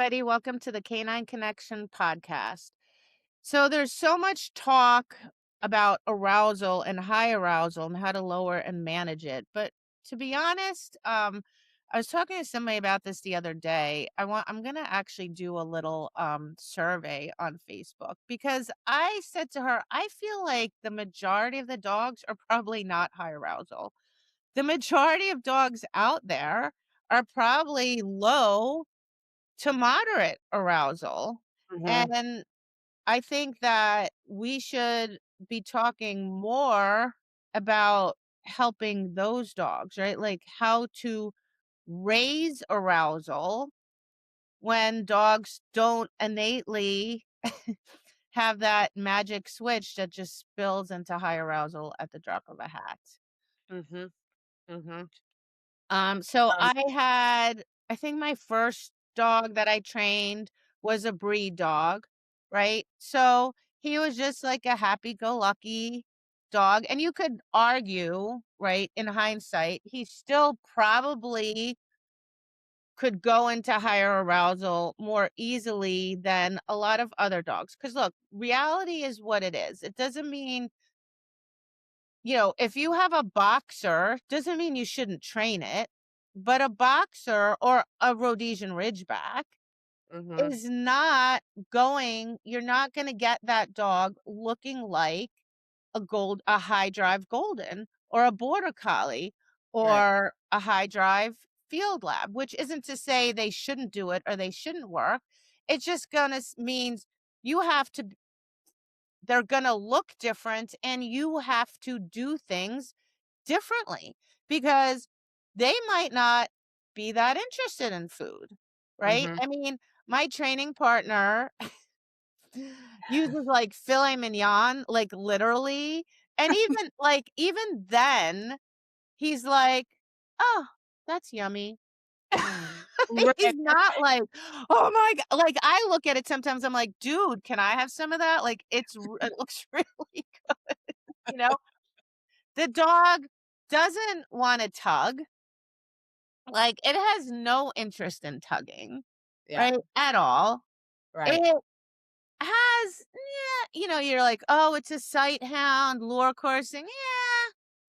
everybody. Welcome to the Canine Connection podcast. So, there's so much talk about arousal and high arousal and how to lower and manage it. But to be honest, I was talking to somebody about this the other day. I'm going to actually do a little survey on Facebook because I said to her, I feel like the majority of the dogs are probably not high arousal. The majority of dogs out there are probably low to moderate arousal. Mhm, And I think that we should be talking more about helping those dogs, right? Like how to raise arousal when dogs don't innately have that magic switch that just spills into high arousal at the drop of a hat. mhm, mhm. So Um, I think my first dog that I trained was a breed dog, right? So he was just like a happy-go-lucky dog. And you could argue, right, in hindsight, he still probably could go into higher arousal more easily than a lot of other dogs. Because look, reality is what it is. It doesn't mean if you have a boxer, doesn't mean you shouldn't train it, but a boxer or a Rhodesian Ridgeback mhm, is not you're not gonna get that dog looking like a high drive golden or a border collie right, or a high drive field lab, which isn't to say they shouldn't do it or they shouldn't work. It's just means you have to they're gonna look different and you have to do things differently because they might not be that interested in food, right? mhm. I mean, my training partner uses like filet mignon, like literally. And even then, he's like, oh, that's yummy. He's Right, not like, oh my God. Like I look at it sometimes, I'm like, dude, can I have some of that? Like it looks really good, you know? The dog doesn't want to tug. Like, it has no interest in tugging, yeah, right, at all. right, It has you're like, "Oh, it's a sight hound, lure coursing." Yeah,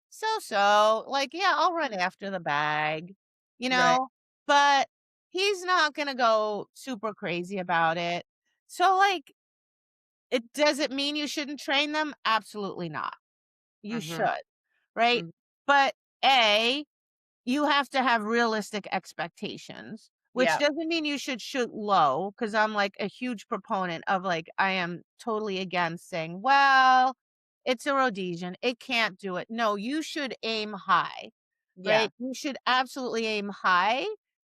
so-so. Like, yeah, I'll run after the bag, you right, know? But he's not gonna go super crazy about it. So, like, does it mean you shouldn't train them? Absolutely not. You mhm, should, right? mhm. But A, you have to have realistic expectations, which Yep, doesn't mean you should shoot low. Because 'cause I'm, like, a huge proponent of, like I am totally against saying, "Well, it's a Rhodesian, it can't do it." No, you should aim high, yeah, right? You should absolutely aim high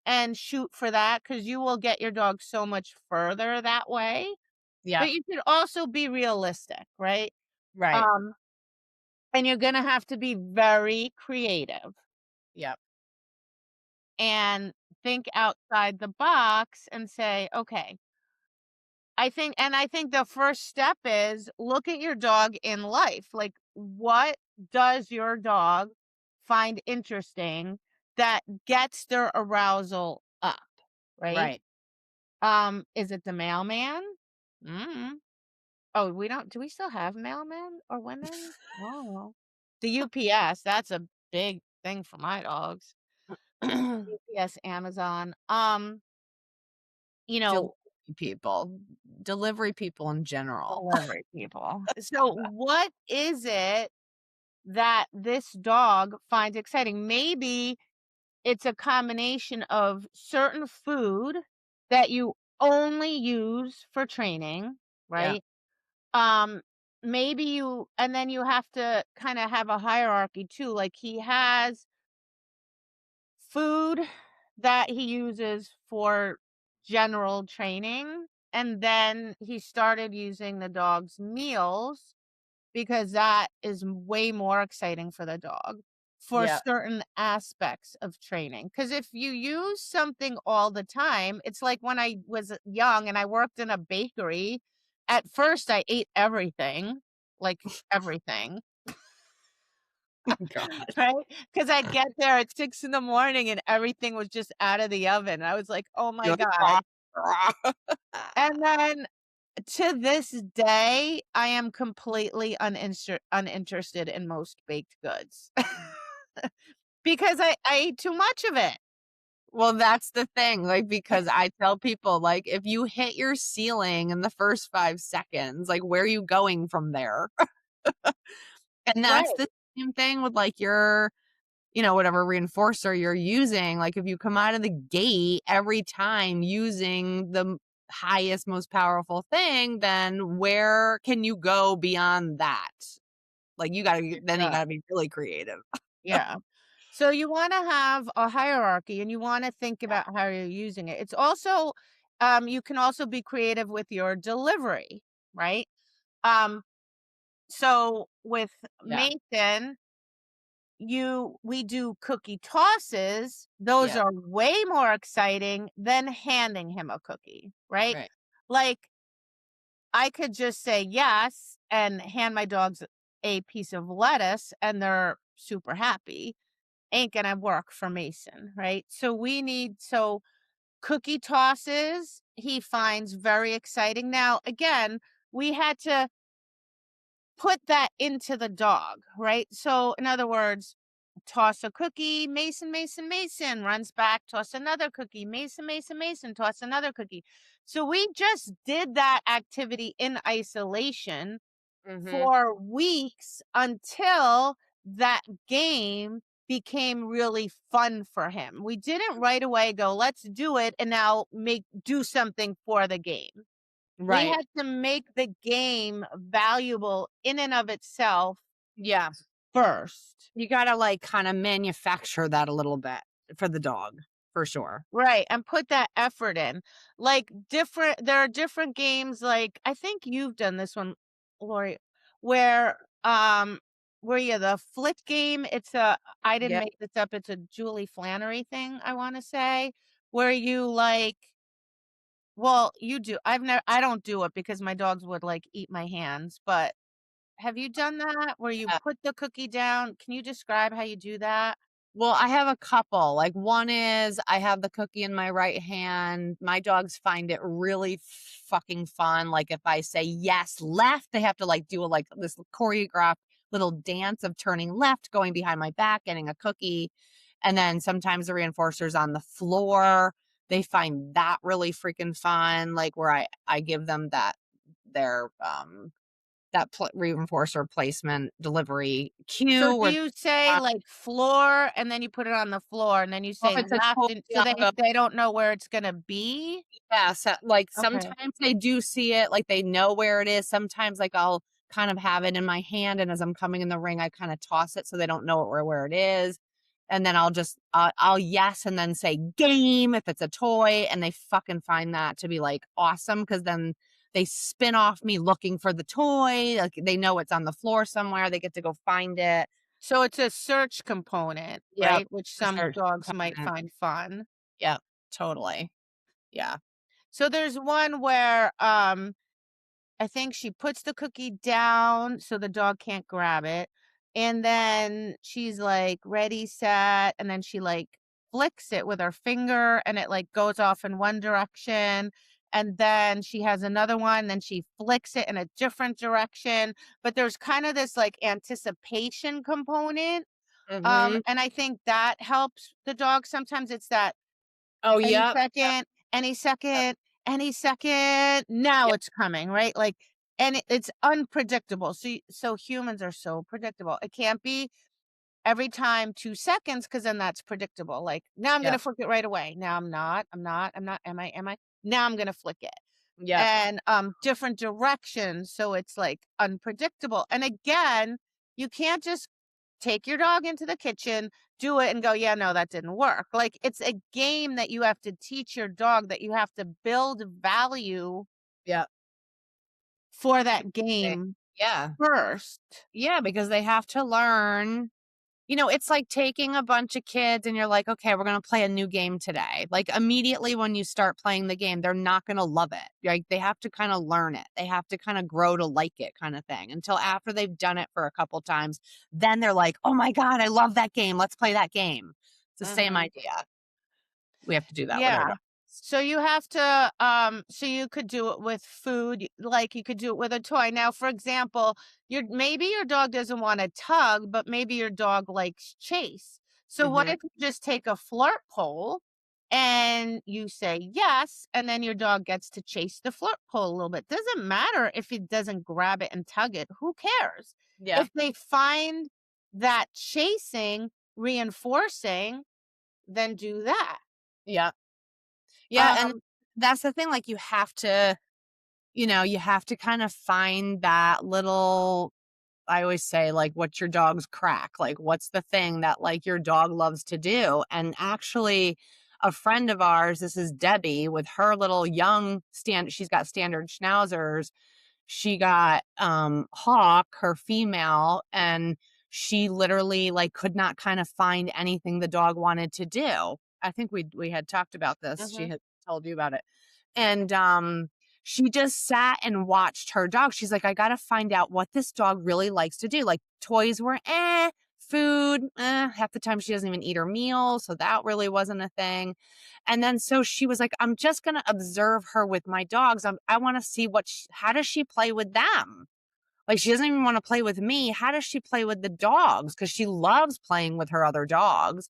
and shoot for that because you will get your dog so much further that way, yep, but you should also be realistic, right? right, Um, and you're gonna have to be very creative yep, and think outside the box and say, "Okay, I think the first step is look at your dog in life. Like, what does your dog find interesting that gets their arousal up, right? right. Is it the mailman? Mm. Oh, we don't do we still have mailmen or women? Oh. The UPS, that's a big thing for my dogs. UPS, Amazon. You know, Delivery people delivery people in general. delivery people. So what is it that this dog finds exciting? Maybe it's a combination of certain food that you only use for training, Yeah, right? Um, maybe you and then you have to kind of have a hierarchy too. Like he has food that he uses for general training, and then he started using the dog's meals because that is way more exciting for the dog for yeah, certain aspects of training. Because if you use something all the time, it's like when I was young and I worked in a bakery. At first, I ate everything, like everything. God. Right? Because 'Cause I'd get there at 6 in the morning and everything was just out of the oven. I was like, "Oh my You're like, "Raw god." And then to this day, I am completely uninterested in most baked goods because I eat too much of it. Well, that's the thing, like, because I tell people, like, if you hit your ceiling in the first 5 seconds, like, where are you going from there? And that's the Right. same thing with, like, your, whatever reinforcer you're using. Like, if you come out of the gate every time using the highest, most powerful thing, then where can you go beyond that? Like, you Yeah. gotta be really creative. Yeah. So you wanna have a hierarchy and you wanna think Yeah, about how you're using it. It's also, you can also be creative with your delivery, right? Um, so with yeah, Mason, we do cookie tosses. Those yeah, are way more exciting than handing him a cookie, right? right, Like, I could just say yes and hand my dogs a piece of lettuce and they're super happy. Ain't gonna work for Mason, right? So cookie tosses, he finds very exciting. Now, again, we had to put that into the dog, right? So, in other words, toss a cookie, Mason, Mason, Mason, runs back, toss another cookie, Mason, Mason, Mason, toss another cookie. So, we just did that activity in isolation mhm, for weeks until that game became really fun for him. We didn't right away go, let's do it and now do something for the game. We right, had to make the game valuable in and of itself yeah. first. You gotta, like, kinda manufacture that a little bit for the dog, for sure. Right, and put that effort in. Like, there are different games, like, I think you've done this one, Lori, where, where you the flit game, I didn't Yep. make this up, it's a Julie Flannery thing, I wanna say, where you, like well, you do, I don't do it because my dogs would, like, eat my hands, but have you done that where you put the cookie down? Can you describe how you do that? Well, I have a couple. Like, one is I have the cookie in my right hand. My dogs find it really fucking fun. Like, if I say yes, left, they have to like do like this choreographed little dance of turning left, going behind my back, getting a cookie. And then sometimes the reinforcers on the floor. They find that really freaking fun. Like where I give them their reinforcer placement delivery So cue do where you say, like, floor, and then you put it on the floor, and then you well, say if it's a left, toy, and so I'll go. they don't know where it's gonna be? Yeah, so, like, Okay. sometimes they do see it, like, they know where it is. Sometimes, like, I'll kind of have it in my hand, and as I'm coming in the ring, I kinda toss it so they don't know where it is, and then I'll yes and then say, "Game," if it's a toy, and they fucking find that to be, like, awesome because then they spin off me looking for the toy, like, they know it's on the floor somewhere, they get to go find it. So it's a search component, Yep, right, which a some search dogs might component. find fun. Yep, totally. Yeah. So there's one where, I think she puts the cookie down so the dog can't grab it, and then she's like, "Ready, set," and then she, like, flicks it with her finger, and it, like, goes off in one direction, and then she has another one, then she flicks it in a different direction, but there's kinda this, like, anticipation component, Mhm. and I think that helps the dog. Sometimes it's that Oh, any yep, yep, second, any yep, second, any second, now yep, it's coming, right? Like, and it's unpredictable. So humans are so predictable. It can't be every time 2 seconds because then that's predictable. Like, now I'm gonna yep, flick it right away. Now I'm not, am I? Now I'm gonna flick it. yep. And, different directions, so it's, like, unpredictable. And again, you can't just take your dog into the kitchen, do it, and go, "Yeah, no, that didn't work." Like, it's a game that you have to teach your dog, that you have to build value Yep. for Because that they game yeah. first. Yeah, because they have to learn, it's like taking a bunch of kids and you're like, "Okay, we're gonna play a new game today." Like, immediately when you start playing the game, they're not gonna love it. Like, they have to kinda learn it. They have to kinda grow to like it kinda thing until after they've done it for a couple times, then they're like, "Oh my god, I love that game. Let's play that game." It's the same Mhm. idea. We have to do that with our Yeah. dogs. So you have to, so you could do it with food, like you could do it with a toy. Now, for example, maybe your dog doesn't want to tug, but maybe your dog likes chase. So what Mhm. if you just take a flirt pole and you say yes, and then your dog gets to chase the flirt pole a little bit. Doesn't matter if he doesn't grab it and tug it. Who cares? Yeah. If they find that chasing reinforcing, then do that. Yeah. Yeah, and Um, that's the thing, like, you have to kind of find that little I always say, like, "What's your dog's crack?" Like, what's the thing that, like, your dog loves to do? And actually, a friend of ours, this is Debbie, with her little young she's got standard schnauzers. She got, Hawk, her female, and she literally, like, could not kind of find anything the dog wanted to do. I think we had talked about this. She mhm. had told you about it. And, she just sat and watched her dog. She's like, "I gotta find out what this dog really likes to do." Like, toys were, food, half the time she doesn't even eat her meal, so that really wasn't a thing. And then so she was like, "I'm just gonna observe her with my dogs. I wanna see how does she play with them?" Like, she doesn't even wanna play with me. How does she play with the dogs? Because she loves playing with her other dogs.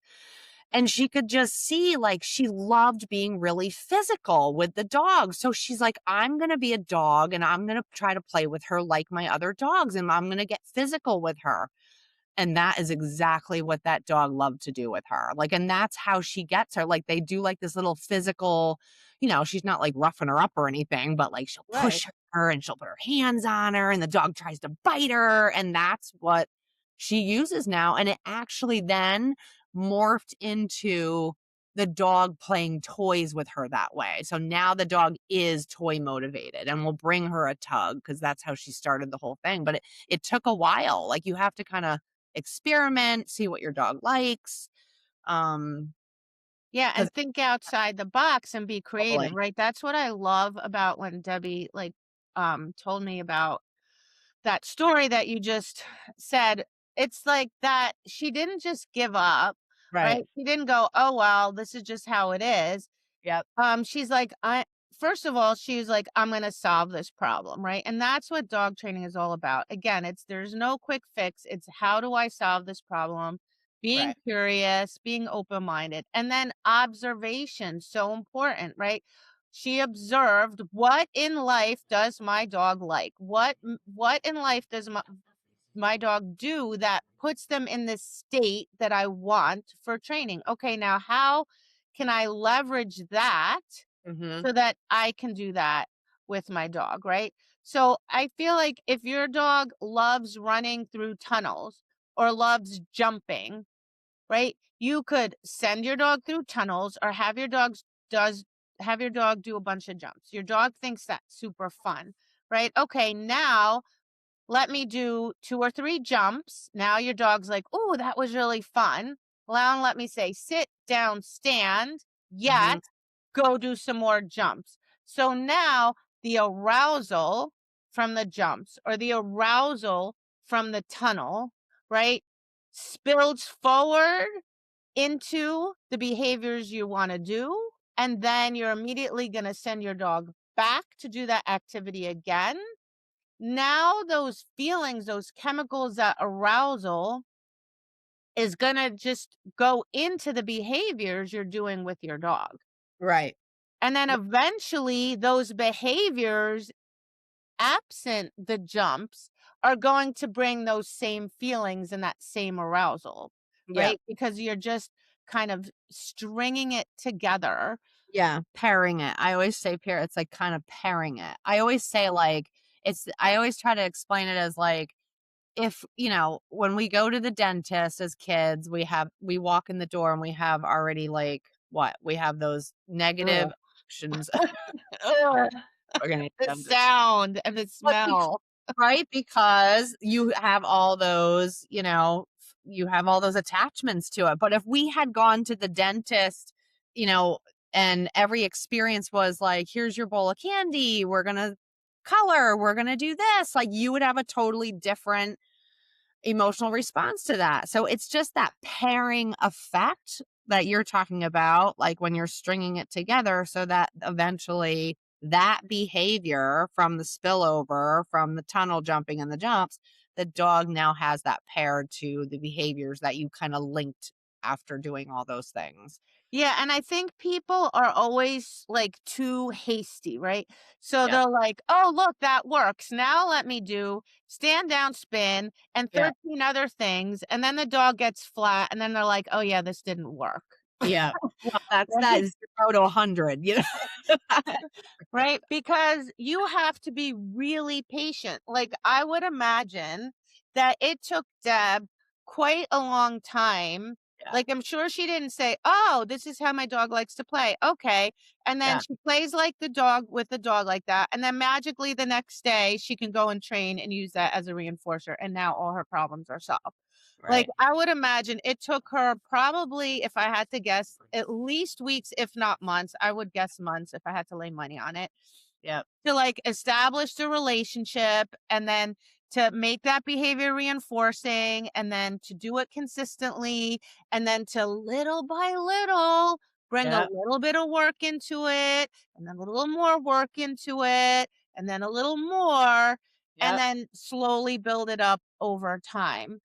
And she could just see, like, she loved being really physical with the dog. So she's like, "I'm gonna be a dog, and I'm gonna try to play with her like my other dogs, and I'm gonna get physical with her." And that is exactly what that dog loved to do with her. Like, and that's how she gets her. Like, they do like this little physical, she's not like roughing her up or anything, but like she'll Right. push her and she'll put her hands on her and the dog tries to bite her. And that's what she uses now. And it actually then morphed into the dog playing toys with her that way. So now the dog is toy motivated and will bring her a tug because that's how she started the whole thing. But it took a while. Like, you have to kind of experiment, see what your dog likes. Um, Yeah, 'Cause and think outside the box and be creative, totally. right? That's what I love about when Debbie, like, told me about that story that you just said. It's like that she didn't just give up, Right. right? She didn't go, "Oh, well, this is just how it is." Yep. She's like, I first of all, she's like, "I'm gonna solve this problem," right? And that's what dog training is all about. Again, there's no quick fix. It's how do I solve this problem? Being Right. curious, being open-minded, and then observation, so important, right? She observed what in life does my dog like? What in life does my dog do that puts them in this state that I want for training? Okay, now how can I leverage that Mhm. so that I can do that with my dog, right? So I feel like if your dog loves running through tunnels or loves jumping, right? You could send your dog through tunnels or does have your dog do a bunch of jumps. Your dog thinks that's super fun, right? Okay, now let me do 2 or 3 jumps. Now your dog's like, "Oh, that was really fun." Well, let me say, "Sit down, stand, Mhm. yet go do some more jumps." So now the arousal from the jumps or the arousal from the tunnel, right, spills forward into the behaviors you wanna do, and then you're immediately gonna send your dog back to do that activity again. Now those feelings, those chemicals, that arousal is gonna just go into the behaviors you're doing with your dog. Right. And then R eventually those behaviors, absent the jumps, are going to bring those same feelings and that same arousal, Yeah. right? Because you're just kind of stringing it together. Yeah, pairing it. I always say it's like kind of pairing it. I always say, like, I always try to explain it as, like, if, when we go to the dentist as kids, we walk in the door and we have already, like, what? We have those negative Ugh. options. Ugh. We're gonna The them to sound and the but bec smell. right? Because you have all those, you have all those attachments to it. But if we had gone to the dentist, you know, and every experience was like, "Here's your bowl of candy. We're gonna color. We're gonna do this." Like, you would have a totally different emotional response to that. So it's just that pairing effect that you're talking about, like when you're stringing it together so that eventually that behavior from the spillover, from the tunnel jumping and the jumps, the dog now has that paired to the behaviors that you kind of linked after doing all those things. Yeah, and I think people are always, like, too hasty, right? So Yep. they're like, "Oh, look, that works. Now let me do stand down spin and Yep. 13 other things," and then the dog gets flat, and then they're like, "Oh, yeah, this didn't work." Yeah. Well, that Right? is 0 to 100, you know? Right? Because you have to be really patient. Like, I would imagine that it took Deb quite a long time. Yeah. Like, I'm sure she didn't say, "Oh, this is how my dog likes to play. Okay." And then Yeah. she plays like the dog with the dog like that. And then magically the next day she can go and train and use that as a reinforcer. And now all her problems are solved. Like, Right. I would imagine it took her probably, if I had to guess, at least weeks, if not months. I would guess months if I had to lay money on it, Yep. to, like, establish the relationship and then to make that behavior reinforcing and then to do it consistently and then to little by little bring a Yep. little bit of work into it and then a little more work into it and then a little more and Yep. then slowly build it up over time.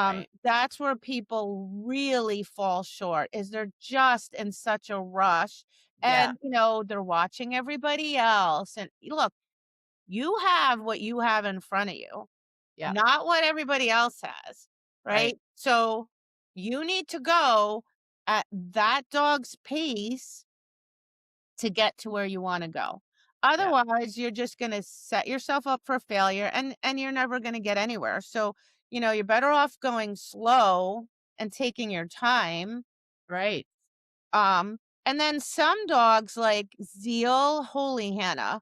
Right. That's where people really fall short is they're just in such a rush Yeah. and, they're watching everybody else, and look, you have what you have in front of you, Yep. not what everybody else has, Right. right? So, you need to go at that dog's pace to get to where you wanna go. Yep. Otherwise, you're just gonna set yourself up for failure and you're never gonna get anywhere. So, you're better off going slow and taking your time. Right. Um, and then some dogs like Zeal, holy Hannah,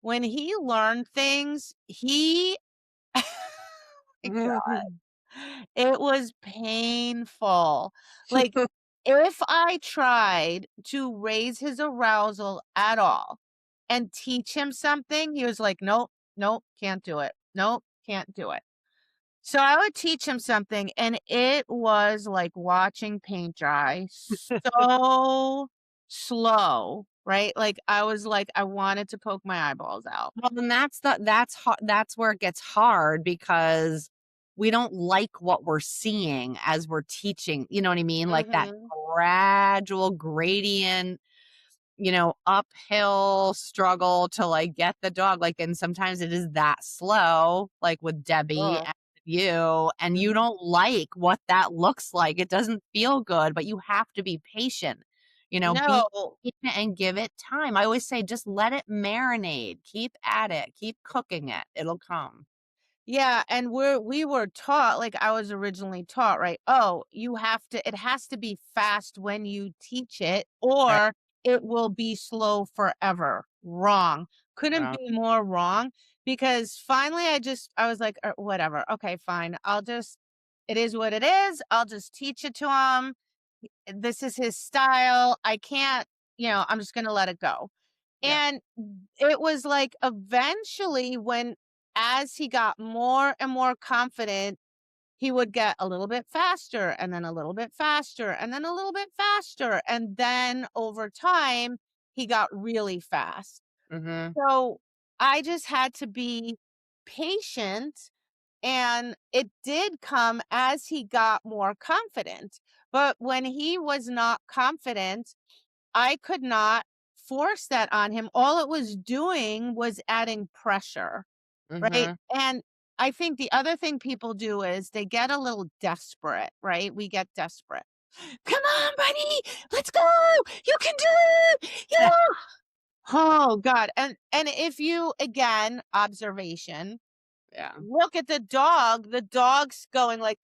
when he learned things, he my God, it was painful. Like, if I tried to raise his arousal at all and teach him something, he was like, "Nope, nope, can't do it. Nope, can't do it." So I would teach him something, and it was like watching paint dry, so slow, right? Like, I was like, I wanted to poke my eyeballs out. Well, and that's where it gets hard because we don't like what we're seeing as we're teaching, you know what I mean? Like that Mhm. gradual gradient, uphill struggle to, like, get the dog, like, and sometimes it is that slow, like with Debbie Oh, and you, and you mhm. don't like what that looks like. It doesn't feel good, but you have to be patient, be No. patient and give it time. I always say, just let it marinate. Keep at it. Keep cooking it. It'll come. Yeah, and we were taught, like I was originally taught, right? Oh, it has to be fast when you teach it, Right. or it will be slow forever. Wrong. Couldn't Yeah. be more wrong because finally I was like, whatever. Okay, fine. It is what it is. I'll just teach it to him. This is his style. I can't, I'm just going to let it go. Yep. And it was like eventually when as he got more and more confident, he would get a little bit faster and then a little bit faster and then a little bit faster. And then over time, he got really fast. Mhm. So I just had to be patient. And it did come as he got more confident. But when he was not confident, I could not force that on him. All it was doing was adding pressure, right? Mhm. And I think the other thing people do is they get a little desperate, right? We get desperate. Come on, buddy, let's go. You can do it. Oh God. And if you again, observation, Yeah. look at the dog's going like,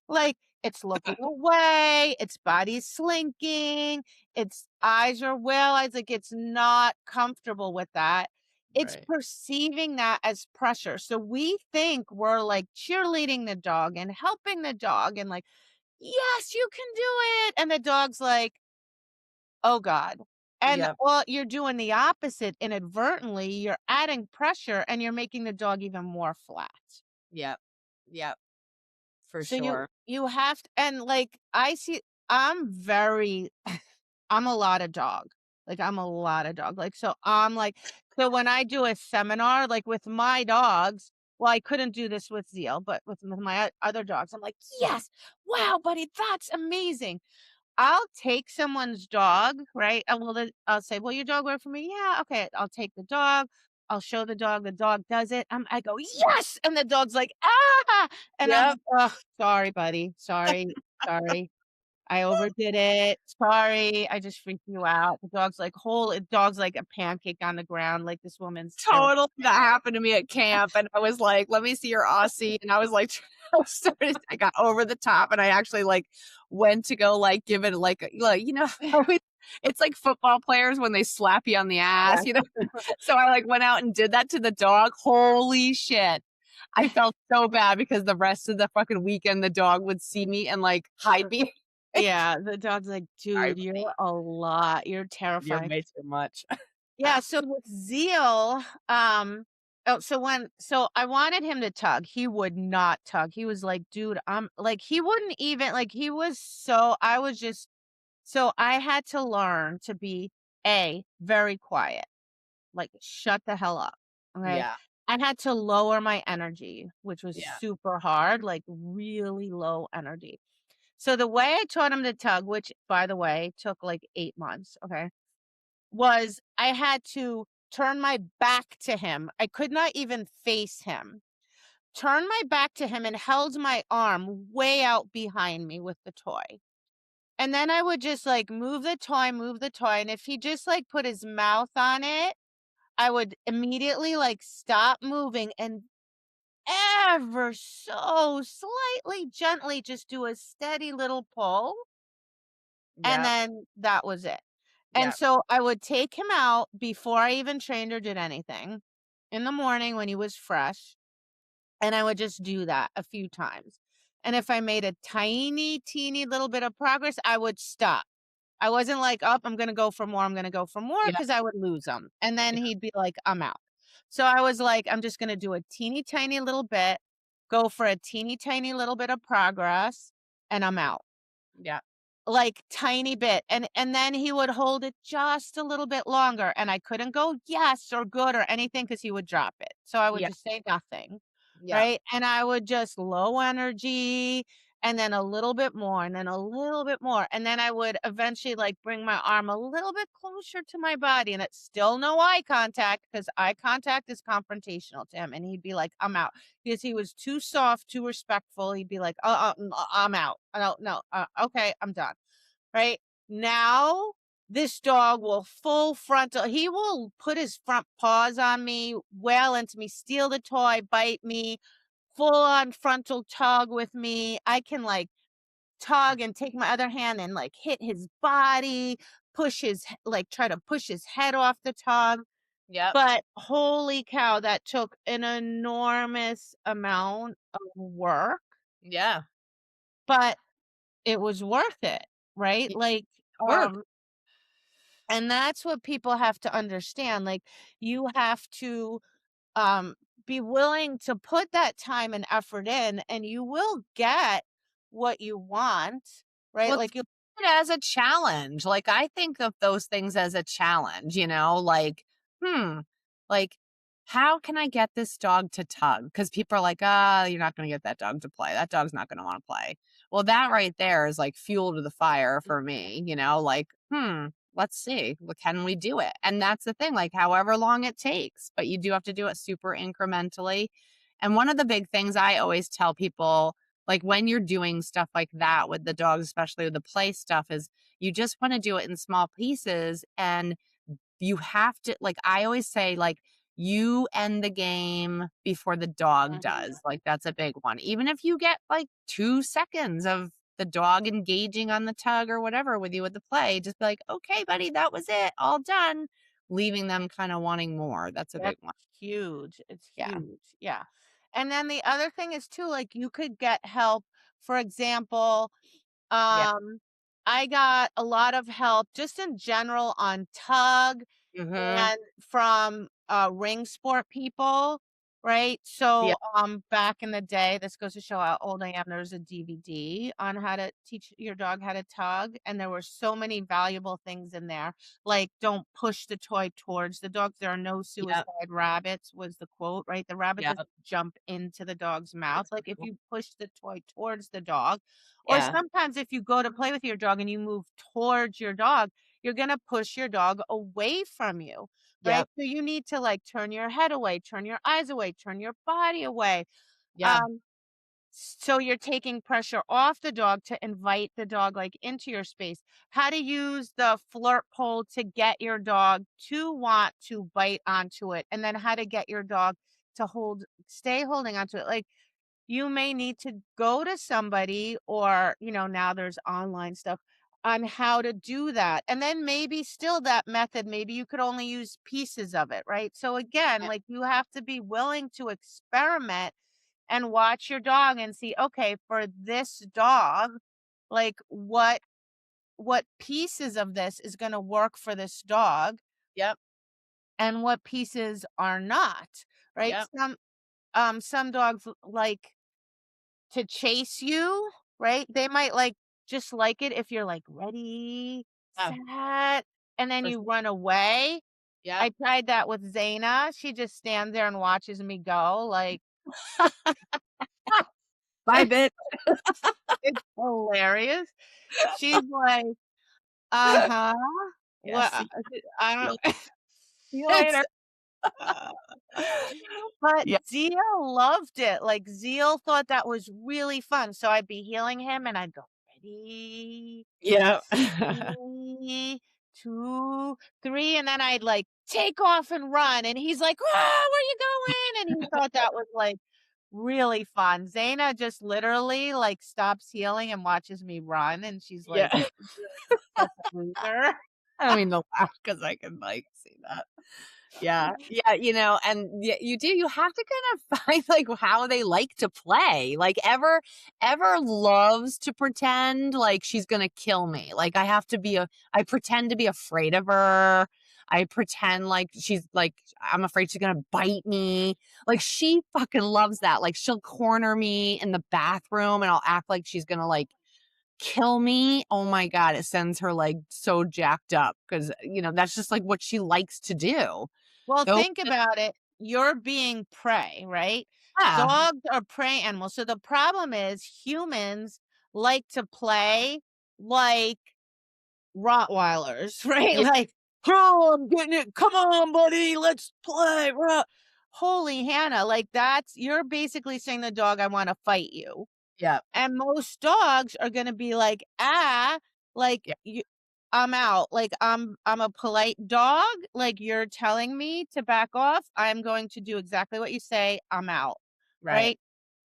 like it's looking away, its body's slinking, its eyes are wide, like it's not comfortable with that. It's Right. perceiving that as pressure. So we think we're like cheerleading the dog and helping the dog and like, yes, you can do it. And the dog's like, oh god. And, Yep. well, you're doing the opposite inadvertently, you're adding pressure and you're making the dog even more flat. Yep. Yep. for So you sure. you have to, and, like, I see I'm very I'm a lot of dog. Like, I'm a lot of dog. Like, so I'm like so when I do a seminar, like, with my dogs well, I couldn't do this with Zeal, but with my other dogs, I'm like, "Yes! Wow, buddy, that's amazing." I'll take someone's dog, right? And I'll say, "Will your dog work for me?" "Yeah, okay." I'll take the dog. I'll show the dog does it. I go, "Yes!" And the dog's like, "Ah!" And I'm Yep. like, "Oh, sorry, buddy. Sorry. I overdid it. Sorry. I just freaked you out." The dog's like a pancake on the ground, like this woman's terrible. Totally, that happened to me at camp, and I was like, "Let me see your Aussie," and I was like, I got over the top, and I actually, like, went to go, like, give it, like, you know how it's like football players when they slap you on the ass, Yeah. you know? So I, like, went out and did that to the dog. Holy shit. I felt so bad because the rest of the fucking weekend, the dog would see me and, like, hide me. Yeah, the dog's like, "Sorry, "Dude, buddy. you're a lot. You're You're terrifying." way too much." Yeah, so with Zeal, so I wanted him to tug. He would not tug. He was like, "Dude, I'm" like, he wouldn't even like, he was so I was just so I had to learn to be, very quiet, like, shut the hell up, okay? Yeah, I had to lower my energy, which was yeah, super hard, like, really low energy. So the way I taught him to tug, which, by the way, took, like, 8 months, okay? Was I had to turn my back to him. I could not even face him. Turn my back to him and held my arm way out behind me with the toy. And then I would just like move the toy. And if he just like put his mouth on it, I would immediately like stop moving and ever so slightly gently just do a steady little pull. And yep, then that was it. And yep, so I would take him out before I even trained or did anything in the morning when he was fresh, and I would just do that a few times. And if I made a tiny, teeny little bit of progress, I would stop. I wasn't like, "Oh, I'm gonna go for more, I'm gonna go for more," yep, because I would lose him. And then yep, he'd be like, "I'm out." So I was like, "I'm just gonna do a teeny tiny little bit, go for a teeny tiny little bit of progress, and I'm out." yep, Like, tiny bit, and then he would hold it just a little bit longer, and I couldn't go, "Yes," or "Good," or anything because he would drop it. So I would yep, just say nothing, yep, right? And I would just low energy, and then a little bit more, and then a little bit more, and then I would eventually, like, bring my arm a little bit closer to my body, and it's still no eye contact because eye contact is confrontational to him, and he'd be like, "I'm out." Because he was too soft, too respectful, he'd be like, I'm out. I don't know. Okay, I'm done." Right? Now, this dog will full frontal he will put his front paws on me, wail into me, steal the toy, bite me, full on frontal tug with me. I can, like, tug and take my other hand and, like, hit his body, try to push his head off the tug. yep, But holy cow, that took an enormous amount of work, yeah. but it was worth it, right? It Like, worked. um and that's what people have to understand, like, you have to, um, be willing to put that time and effort in, and you will get what you want, right? Well, Like, you it as a challenge. Like, I think of those things as a challenge, you know, like, hmm, like, how can I get this dog to tug? Because people are like, ah, you're not going to get that dog to play. That dog's not going to want to play. Well, that right there is like fuel to the fire for me, you know, like, let's see, well, can we do it? And that's the thing, like, however long it takes, but you do have to do it super incrementally. And one of the big things I always tell people, like when you're doing stuff like that with the dogs, especially with the play stuff, is you just want to do it in small pieces. And you have to, like, I always say, like, you end the game before the dog Mhm. does. Like, that's a big one. Even if you get like 2 seconds of the dog engaging on the tug or whatever with you at the play, just be like, okay, buddy, that was it, all done. Leaving them kind of wanting more. That's a big That's one. huge, it's Yeah. huge, yeah. And then the other thing is too, like, you could get help, for example, Yeah. um, I got a lot of help just in general on tug Hmm. and from, ring sport people. right? Yeah, So, back in the day, this goes to show how old I am, there's a DVD on how to teach your dog how to tug, and there were so many valuable things in there, like, "Don't push the toy towards the dog, there are no yeah, suicide rabbits," was the quote, right? The rabbit yeah, doesn't jump into the dog's mouth, that's like, if cool. you push the toy towards the dog, or Yeah, sometimes if you go to play with your dog and you move towards your dog, you're gonna push your dog away from you. yeah, Right? So you need to, like, turn your head away, turn your eyes away, turn your body away. yeah, Um, so you're taking pressure off the dog to invite the dog, like, into your space. How to use the flirt pole to get your dog to want to bite onto it, and then how to get your dog to stay holding onto it. Like, you may need to go to somebody or, now there's online stuff on how to do that. And then maybe still that method, maybe you could only use pieces of it, right? So again, yeah, like you have to be willing to experiment and watch your dog and see, okay, for this dog, like what pieces of this is going to work for this dog yep, and what pieces are not, right? yep. Some dogs like to chase you, right? They might, like, just like it if you're, like, "Ready, Yeah, set," and then for you sure. run away. Yep. I tried that with Zaina. She just stands there and watches me go, like, Bye, bitch. it's hilarious. She's like, "Uh-huh. Yeah, What, see I you don't see you it's later." But Yeah, Zeal loved it, like, Zeal thought that was really fun, so I'd be healing him, and I'd go, "Ready, yeah. 3, 2, 3, and then I'd, like, take off and run, and he's like, "Ah, where you going?" And he thought that was, like, really fun. Zaina just literally, like, stops healing and watches me run, and she's like, Yeah. "You're such a loser." I don't mean to laugh because I can, like, see that. Yeah, yeah, and you do, you have to kind of find, like, how they like to play. Like, Ever loves to pretend like she's gonna kill me. Like, I pretend to be afraid of her. I pretend like I'm afraid she's gonna bite me. Like, she fucking loves that. Like, she'll corner me in the bathroom, and I'll act like she's gonna, like, kill me. Oh my god, it sends her, like, so jacked up because that's just, like, what she likes to do. Well, Those think about it. You're being prey, right? Yeah, Dogs are prey animals. So the problem is humans like to play like Rottweilers, right? yeah, Like, "Oh, I'm getting it. Come on, buddy. Let's play." Holy Hannah, like you're basically saying to the dog, I want to fight you. yeah, And most dogs are gonna be like, "Ah," like, yeah, I'm out, like, I'm a polite dog, like, you're telling me to back off, I'm going to do exactly what you say, I'm out, right. right?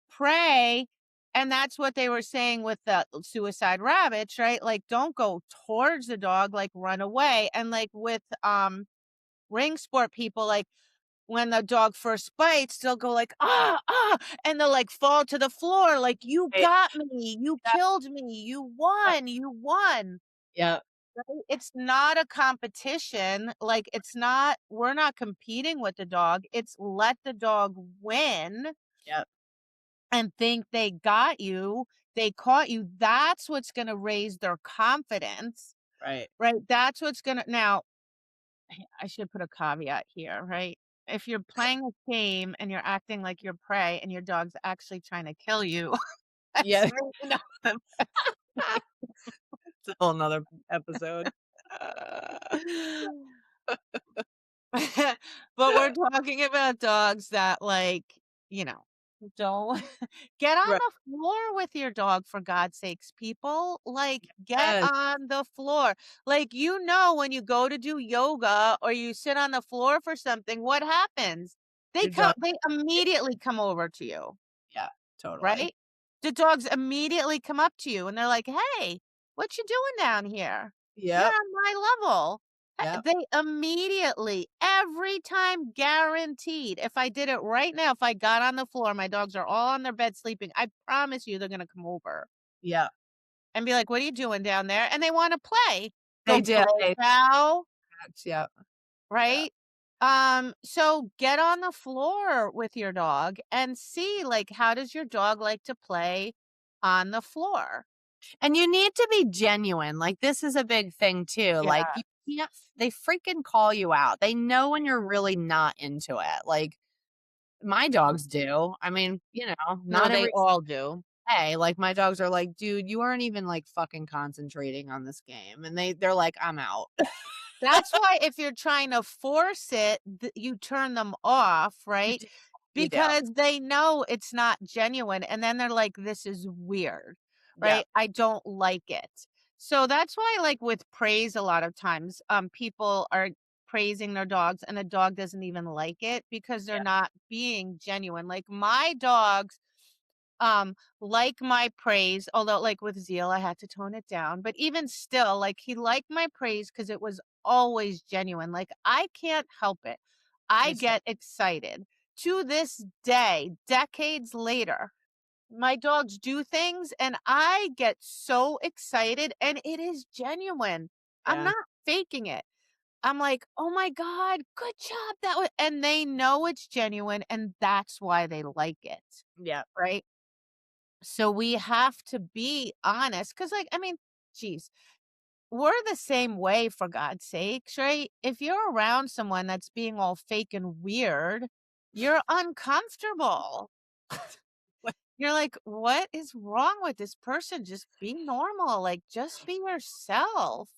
Pray, and that's what they were saying with the suicide rabbits, right? Like, don't go towards the dog, like, run away, and, like, with, ring sport people, like, when the dog first bites, they'll go like, "Ah, ah," and they'll, like, fall to the floor like, "You Right, got me, you yeah, killed me, yeah, you won." yeah, Right? It's not a competition, like, we're not competing with the dog, it's let the dog win yeah, and think they got you, they caught you, that's what's gonna raise their confidence, right. right? That's what's gonna now I should put a caveat here, right? If you're playing a game and you're acting like you're prey and your dog's actually trying to kill you, that's Yeah, really not the it's a whole 'nother episode. but we're talking about dogs that, like, you know, don't get on Right, the floor with your dog for God's sakes, people. Like, get yes, on the floor. Like, when you go to do yoga or you sit on the floor for something, what happens? your dog They immediately come over to you. yeah, totally. Right? The dogs immediately come up to you and they're like, "Hey, what you doing down here? You're Yep, on my level." yep, They immediately, every time guaranteed. If I did it right now, if I got on the floor, my dogs are all on their bed sleeping, I promise you they're gonna come over yep. and be like, "What are you doing down there?" And they wanna play. They Go do, play, pal, yep, yep. right? So get on the floor with your dog and see, like, how does your dog like to play on the floor? And you need to be genuine, like, this is a big thing too, Yeah. like, you can't they freaking call you out. They know when you're really not into it, like, my dogs do. I mean, No, not they every all do. day, like, my dogs are like, "Dude, you aren't even, like, fucking concentrating on this game," and they're like, "I'm out." That's why if you're trying to force it, you turn them off, You right? do, you do. Because they know it's not genuine, and then they're like, "This is weird," Yep, right? "I don't like it." So that's why, like, with praise, a lot of times, people are praising their dogs, and the dog doesn't even like it because they're yep, not being genuine. Like, my dogs like my praise, although, like, with Zeal, I had to tone it down, but even still, like, he liked my praise because it was always genuine. Like, I can't help it. I me too. get excited. To this day, decades later, my dogs do things and I get so excited and it is genuine. I'm Yeah, not faking it. I'm like, "Oh my god, good job, that was," and they know it's genuine and that's why they like it, yep. right? So we have to be honest, because, like, I mean, geez, we're the same way, for God's sakes, right? If you're around someone that's being all fake and weird, you're uncomfortable. You're like, "What is wrong with this person? Just be normal, like, just be yourself."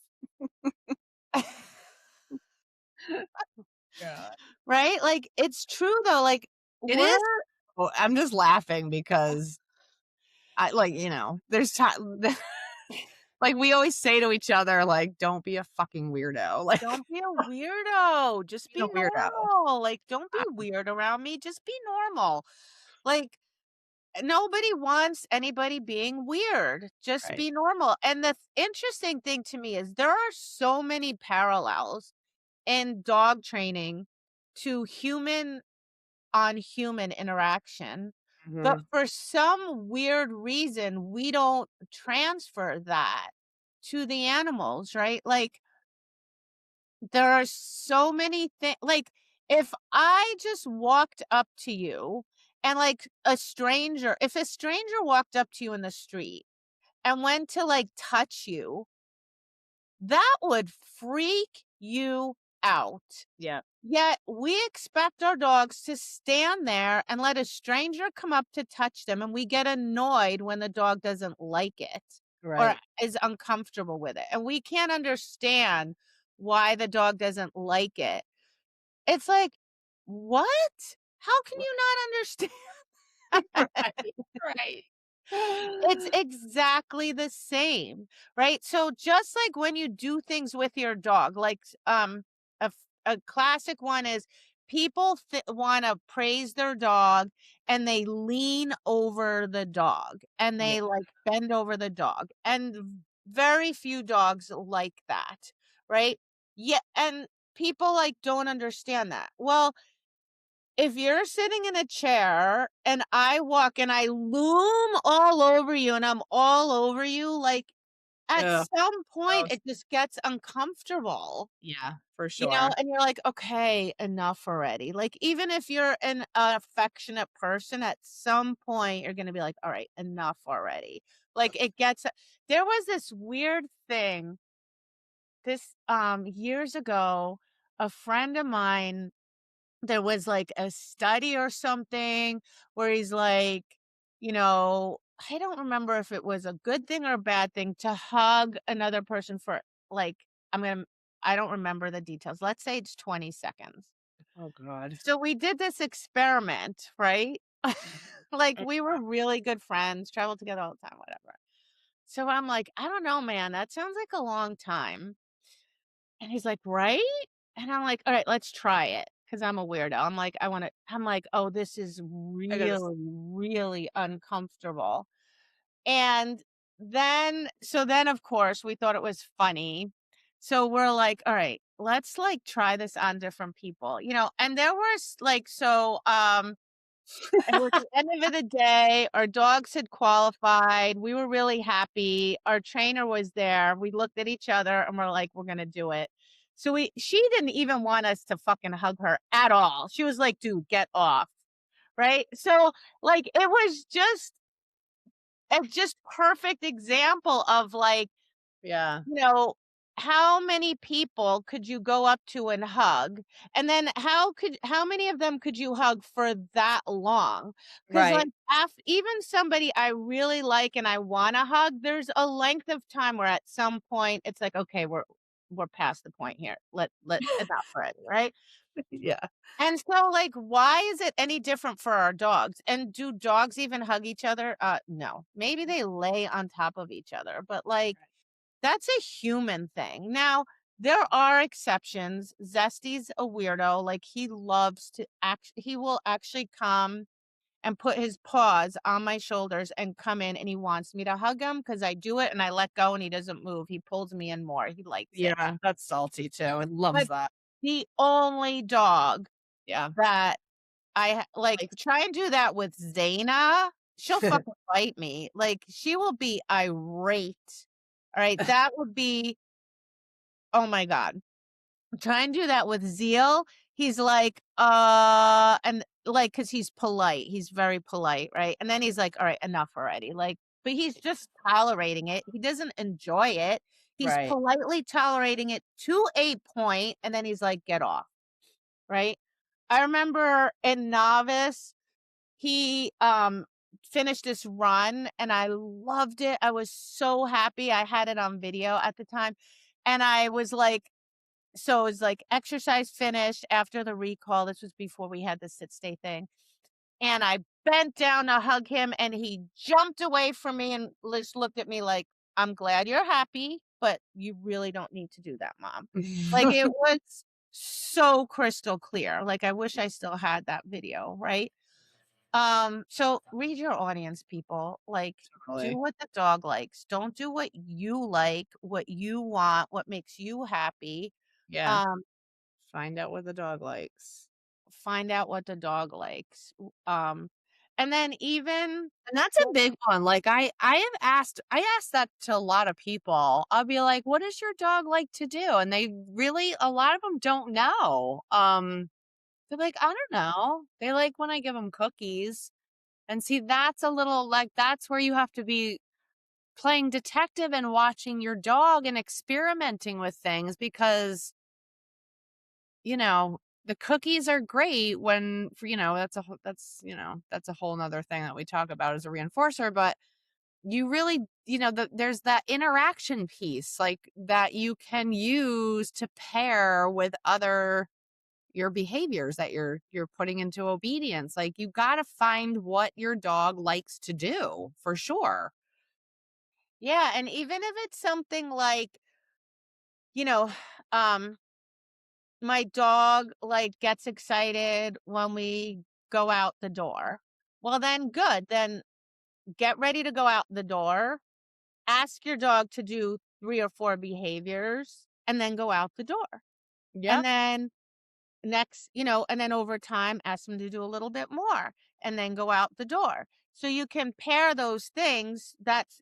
Yeah. Right? Like, it's true though, like, It we're is well, I'm just laughing because I like, there's time like, we always say to each other, like, "Don't be a fucking weirdo." Like, don't be a weirdo, just being be a weirdo. normal, like, don't be weird around me, just be normal. Like, nobody wants anybody being weird. Just Right. be normal. And the interesting thing to me is there are so many parallels in dog training to human on human interaction. But Mhm. for some weird reason, we don't transfer that to the animals, right? Like, there are so many things. Like, if I just walked up to you and, like, if a stranger walked up to you in the street and went to, like, touch you, that would freak you out. Yeah. Yet we expect our dogs to stand there and let a stranger come up to touch them, and we get annoyed when the dog doesn't like it or Right. is uncomfortable with it. And we can't understand why the dog doesn't like it. It's like, "What? How can you not understand?" Right, right. It's exactly the same, right? So just like when you do things with your dog, like a classic one is people want to praise their dog and they lean over the dog and Yeah. they like bend over the dog. And very few dogs like that, right? Yeah, and people like don't understand that. Well, if you're sitting in a chair and I walk and I loom all over you and I'm all over you, like, at Ugh, some point, gross. it just gets uncomfortable, Yeah, for sure. and you're like, "Okay, enough already." Like, even if you're an affectionate person, at some point, you're gonna be like, "Alright, enough already." Like, it gets there was this weird thing, years ago, a friend of mine there was, like, a study or something where he's like, I don't remember if it was a good thing or a bad thing to hug another person for, like, I'm gonna I don't remember the details. Let's say it's 20 seconds. Oh god. So we did this experiment, right? Like, Mm. we were really good friends, traveled together all the time, whatever. So I'm like, "I don't know, man, that sounds like a long time." And he's like, "Right?" And I'm like, "Alright, let's try it." Because 'cause I'm a weirdo. I'm like, "Oh, this is I gotta really, really uncomfortable." And then, of course, we thought it was funny. So we're like, "Alright, let's, like, try this on different people," and there was, like it was the end of the day, our dogs had qualified, we were really happy, our trainer was there, we looked at each other and we're like, "We're gonna do it." So she didn't even want us to fucking hug her at all. She was like, "Dude, get off." Right? So, like, it was just a just perfect example of, like, Yeah. you know, how many people could you go up to and hug? And then how many of them could you hug for that long? Because like, Right. even somebody I really like and I wanna hug, there's a length of time where at some point it's like, "Okay, we're past the point here. Let enough already," right? Yeah. And so, like, why is it any different for our dogs? And do dogs even hug each other? No. Maybe they lay on top of each other, but, like, that's a human thing. Now, there are exceptions. Zesty's a weirdo, like, he will actually come and put his paws on my shoulders and come in, and he wants me to hug him because I do it and I let go and he doesn't move. He pulls me in more. He likes it. Yeah, that's salty too. It loves But that. the only dog Yeah. that like, Like try and do that with Zaina, she'll fucking bite me. Like, she will be irate. Alright, that would be oh my god. Try and do that with Zeal, he's like, and, like, because he's polite, he's very polite, right? And then he's like, "Alright, enough already," like, but he's just tolerating it, he doesn't enjoy it, he's right. politely tolerating it to a point, and then he's like, "Get off," right? I remember in Novice, he, finished this run, and I loved it, I was so happy, I had it on video at the time, and I was like so it was like exercise finished after the recall, this was before we had the sit stay thing, and I bent down to hug him, and he jumped away from me and just looked at me like, "I'm glad you're happy, but you really don't need to do that, mom." Like, it was so crystal clear, like, I wish I still had that video, right? So read your audience, people. Like, do Totally. what the dog likes. Don't do what you like, what you want, what makes you happy. Yeah. Um, Find out what the dog likes. find out what the dog likes. And then even And that's a big one. Like I asked that to a lot of people. I'll be like, "What does your dog like to do?" And they really a lot of them don't know. They're like, "I don't know." They like when I give them cookies. And see, that's a little like that's where you have to be playing detective and watching your dog and experimenting with things because, you know, the cookies are great when for, that's a whole nother thing that we talk about as a reinforcer, but you really, there's that interaction piece like that you can use to pair with other your behaviors that you're putting into obedience. Like you got to find what your dog likes to do for sure. yeah, and even if it's something like, you know, um, my dog like gets excited when we go out the door. Well, then good. Then get ready to go out the door. Ask your dog to do 3 or 4 behaviors and then go out the door. And Yep. then and then over time, ask them to do a little bit more and then go out the door. So you can pair those things. That's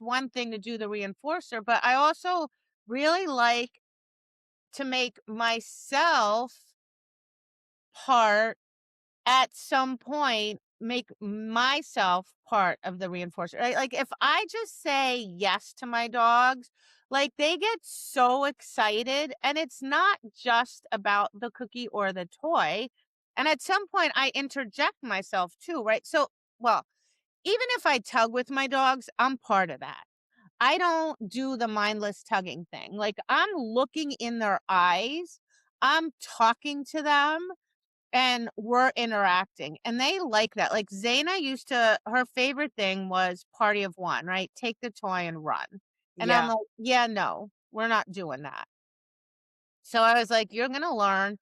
one thing to do the reinforcer. But I also really like to make myself part at some point, make myself part of the reinforcer, right? Like, if I just say yes to my dogs, like, they get so excited, and it's not just about the cookie or the toy, and at some point, I interject myself too, right? So well, even if I tug with my dogs, I'm part of that. I don't do the mindless tugging thing, like, I'm looking in their eyes, I'm talking to them, and we're interacting, and they like that. Like, Zaina used to her favorite thing was party of 1, right? Take the toy and run. And I'm Yeah. like, "Yeah, no, we're not doing that." So I was like, "You're gonna learn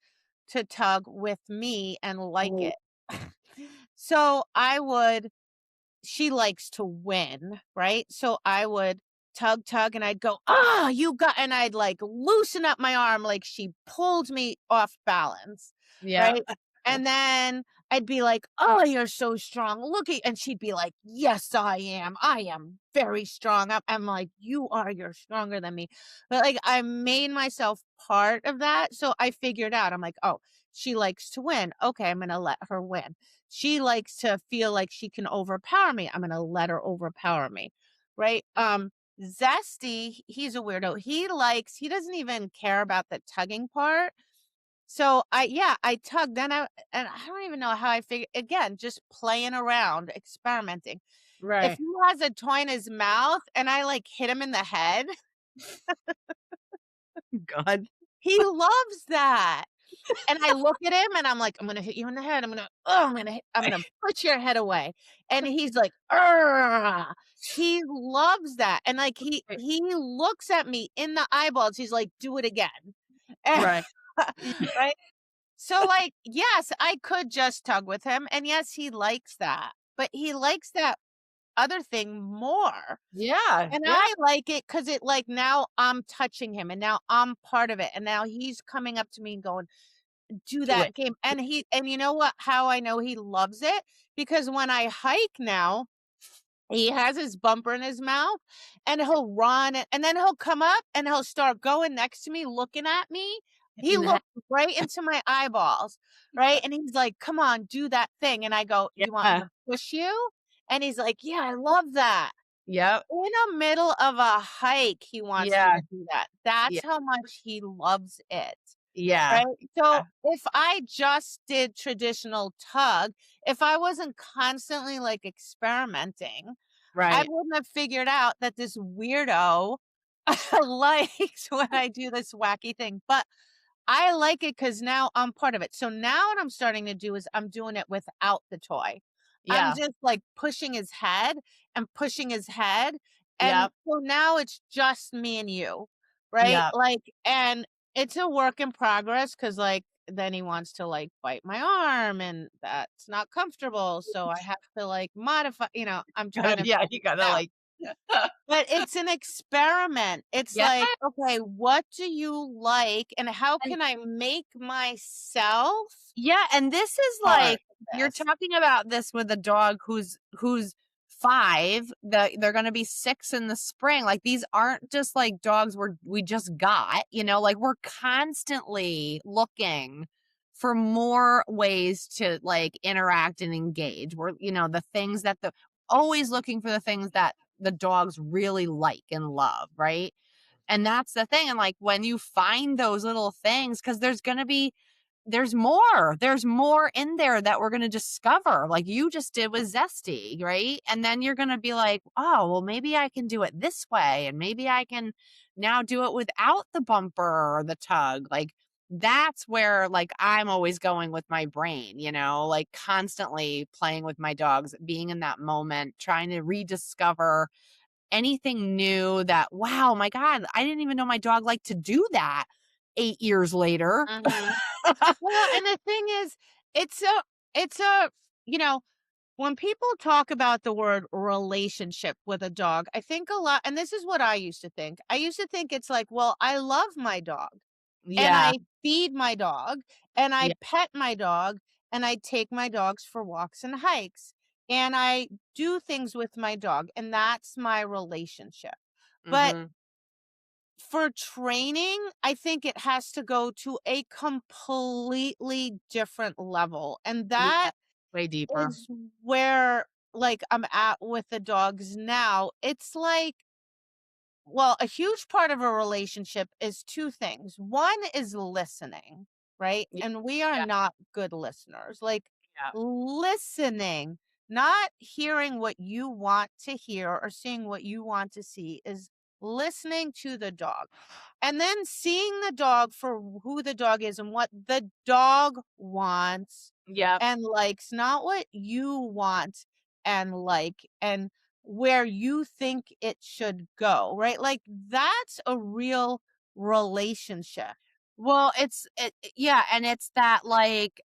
to tug with me and like Oh, it." So I would she likes to win, right? So I would tug, tug, and I'd go, "Ah, you got," and I'd like loosen up my arm like she pulled me off balance, yeah. right? And then I'd be like, "Oh, you're so strong. Look at," and she'd be like, "Yes, I am. I am very strong." I'm like, "You are. You're stronger than me." But, like, I made myself part of that, so I figured out, I'm like, "Oh, she likes to win. Okay, I'm gonna let her win. She likes to feel like she can overpower me. I'm gonna let her overpower me." Right? Zesty, he's a weirdo. He doesn't even care about the tugging part. So I tugged, and I don't even know how I figured, again, just playing around, experimenting. If Right. he has a toy in his mouth and I, like, hit him in the head, God. he loves that. And I look at him and I'm like, "I'm gonna hit you in the head. I'm gonna push your head away." And he's like, "Argh." He loves that. And, like, Right. he looks at me in the eyeballs. He's like, "Do it again." Right. Right? So, like, yes, I could just tug with him, and yes, he likes that, but he likes that other thing more, Yeah. and Yeah. I like it because it, like, now I'm touching him, and now I'm part of it, and now he's coming up to me and going, "Do Do it. that game," and you know what, how I know he loves it? Because when I hike now, he has his bumper in his mouth, and he'll run, and then he'll come up, and he'll start going next to me, looking at me. He In the head. looks right into my eyeballs, right? And he's like, "Come on, do that thing." And I go, "You want me Yeah. to push you?" And he's like, "Yeah, I love that." Yep. In the middle of a hike, he wants me Yeah. to do that. Yeah. That's how much he loves it. Yeah. Right? So, Yeah. if I just did traditional tug, if I wasn't constantly, like, experimenting, I Right. wouldn't have figured out that this weirdo likes when I do this wacky thing, but I like it because now I'm part of it. So now what I'm starting to do is I'm doing it without the toy. I'm Yeah. just, like, pushing his head and pushing his head, and Yep. so now it's just me and you, right? Yep. Like, and it's a work in progress because, like, then he wants to, like, bite my arm, and that's not comfortable, so I have to, like, modify, I'm trying to Yeah. You figure gotta it out. like But it's an experiment. It's Yeah. like, "Okay, what do you like, and how And can I make myself yeah, and this is part like of you're this?" talking about this with a dog who's 5, they're gonna be 6 in the spring, like, these aren't just, like, dogs we just got, like, we're constantly looking for more ways to, like, interact and engage. We're the things that the always looking for the things that the dogs really like and love, right? And that's the thing, and, like, when you find those little things, because there's more in there that we're gonna discover, like you just did with Zesty, right? And then you're gonna be like, "Oh, well, maybe I can do it this way, and maybe I can now do it without the bumper or the tug." Like, that's where, like, I'm always going with my brain, like, constantly playing with my dogs, being in that moment, trying to rediscover anything new that, "Wow, my god, I didn't even know my dog liked to do that 8 years later." Mhm. Well, and the thing is, it's a you know, when people talk about the word relationship with a dog, I think a lot, and this is what I used to think. I used to think it's like, well, I love my dog, and Yeah. I feed my dog, and I Yeah. pet my dog, and I take my dogs for walks and hikes, and I do things with my dog, and that's my relationship. But Mhm. for training, I think it has to go to a completely different level, and Yeah. that Way deeper. is where, like, I'm at with the dogs now. It's like, well, a huge part of a relationship is 2 things. One is listening, right? Yeah. And we are Yeah. not good listeners. Like, Yeah. listening, not hearing what you want to hear or seeing what you want to see, is listening to the dog. And then seeing the dog for who the dog is and what the dog wants Yep. and likes, not what you want and like, and where you think it should go, right? Like, that's a real relationship. Well, yeah, and it's that, like,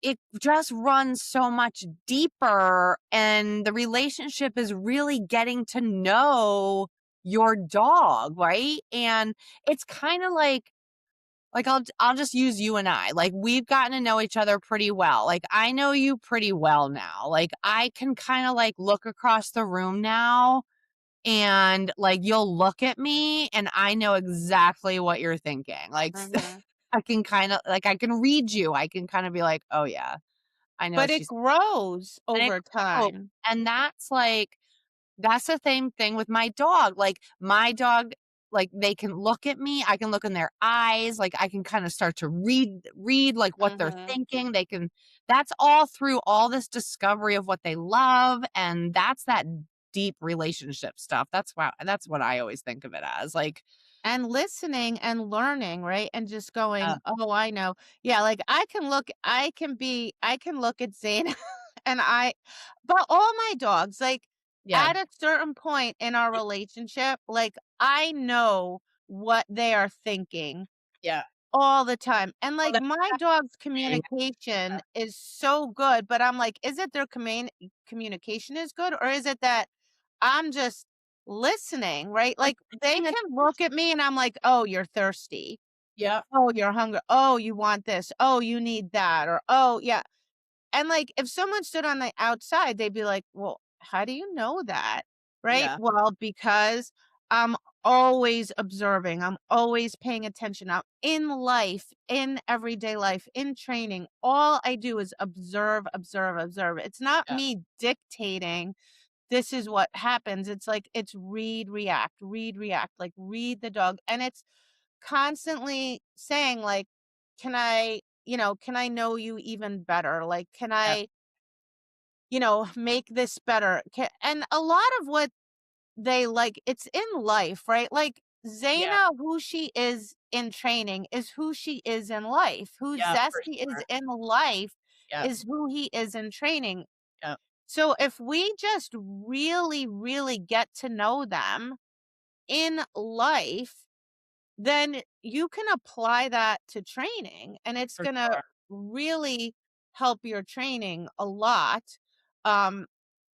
it just runs so much deeper, and the relationship is really getting to know your dog, right? And it's kinda like, I'll just use you and I. Like, we've gotten to know each other pretty well. Like, I know you pretty well now. Like, I can kinda, like, look across the room now, and, like, you'll look at me, and I know exactly what you're thinking. Like, Mhm. I can kinda like, I can read you. I can kinda be like, "Oh, yeah. I know what But it she's," grows and it over grows, time. and that's the same thing with my dog. Like, my dog, like, they can look at me, I can look in their eyes, like, I can kinda start to read, like, what they're Mhm. thinking, they can that's all through all this discovery of what they love, and that's that deep relationship stuff. That's what I always think of it as, like, And listening and learning, right? And just going, uh, "Oh, I know." Yeah, like, I can look at Zane and but all my dogs, like, yeah, at a certain point in our relationship, like, I know what they are thinking yeah. all the time. And, Well, like, my that's dog's the thing. communication is so good, but I'm like, is it their communication is good, or is it that I'm just listening, right? Like, Like, they paying can look attention. at me and I'm like, "Oh, you're thirsty. Yep, Oh, you're hungry. Oh, you want this. Oh, you need that." Or, "Oh, yeah." And, like, if someone stood on the outside, they'd be like, "Well, how do you know that?" Right? yeah, Well, because I'm always observing, I'm always paying attention. I'm in life, in everyday life, in training, all I do is observe, observe, observe. It's not yeah, me dictating, "This is what happens." It's like, it's read, react, like, read the dog, and it's constantly saying, like, can I know you even better? Like, can yep, I, make this better? And a lot of what they like, it's in life, right? Like, yeah, Zaina, who she is in training is who she is in life. Who yeah, for Zesty is sure. in life Yep, is who he is in training. yep, So if we just really, really get to know them in life, then you can apply that to training, and it's for gonna sure. really help your training a lot. Um,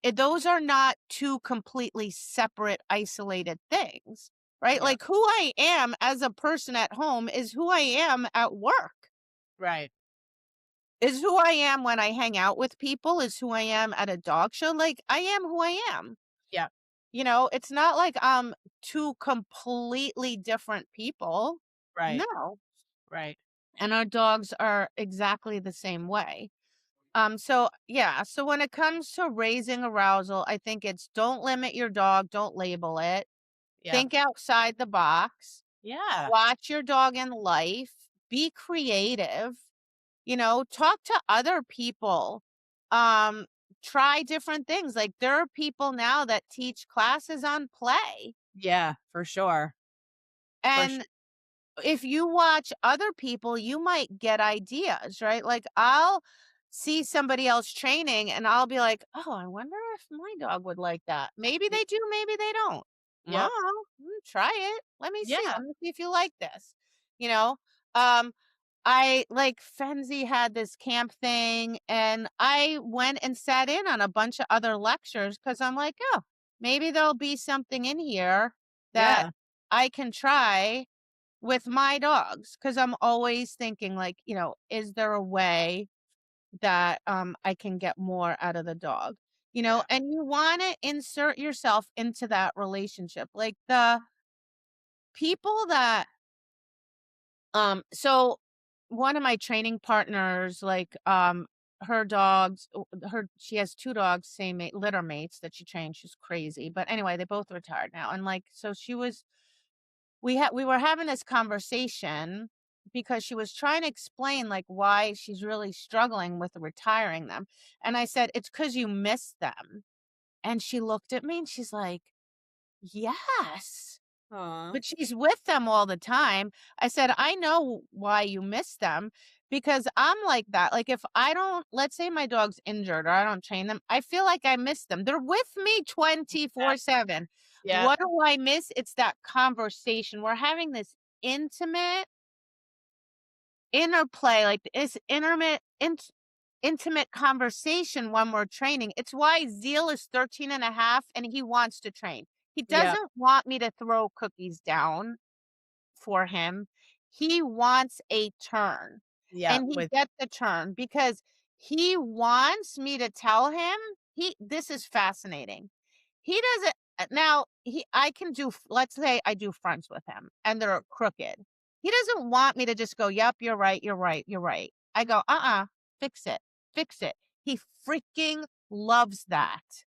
those are not two completely separate, isolated things, right? Yep, Like, who I am as a person at home is who I am at work, right. is who I am when I hang out with people, is who I am at a dog show. Like, I am who I am. Yep, It's not like I'm two completely different people. right, No. right. And our dogs are exactly the same way. So yeah, so when it comes to raising arousal, I think it's don't limit your dog, don't label it. Yep, Think outside the box. yeah, Watch your dog in life. Be creative. Talk to other people. Um, Try different things. Like, there are people now that teach classes on play. yeah, for sure, for sure. And if you watch other people, you might get ideas, right? Like, I'll see somebody else training and I'll be like, "Oh, I wonder if my dog would like that." Maybe Y they do, maybe they don't. Well, Yep, try it. Let me see. yeah, Let me see if you like this. You know, um, I like Fenzi had this camp thing, and I went and sat in on a bunch of other lectures because I'm like, oh, maybe there'll be something in here that yeah, I can try with my dogs, because 'cause I'm always thinking, like, is there a way that, I can get more out of the dog? yeah, And you wanna insert yourself into that relationship. Like, the people that, so one of my training partners, like, her dogs her she has 2 dogs, same litter mates that she trained. She's crazy, but anyway, they both retired now, and, like, so we were having this conversation because she was trying to explain, like, why she's really struggling with retiring them. And I said, "It's because you miss them." And she looked at me and she's like, "Yes." aw, But she's with them all the time. I said, "I know why you miss them, because I'm like that. Like, if I don't, let's say my dog's injured or I don't train them, I feel like I miss them. They're with me yeah, 24/7. yep, What do I miss? It's that conversation. We're having this intimate interplay, like this intimate conversation when we're training. It's why Zeal is 13 and a half and he wants to train. He yep, doesn't want me to throw cookies down for him. he wants a turn, Yeah, and he with gets the turn because he wants me to tell him he this is fascinating. He doesn't now he I can do let's say I do fronts with him and they're crooked. He doesn't want me to just go, "Yep, you're right, you're right, you're right." I go, fix it, fix it." He freaking loves that.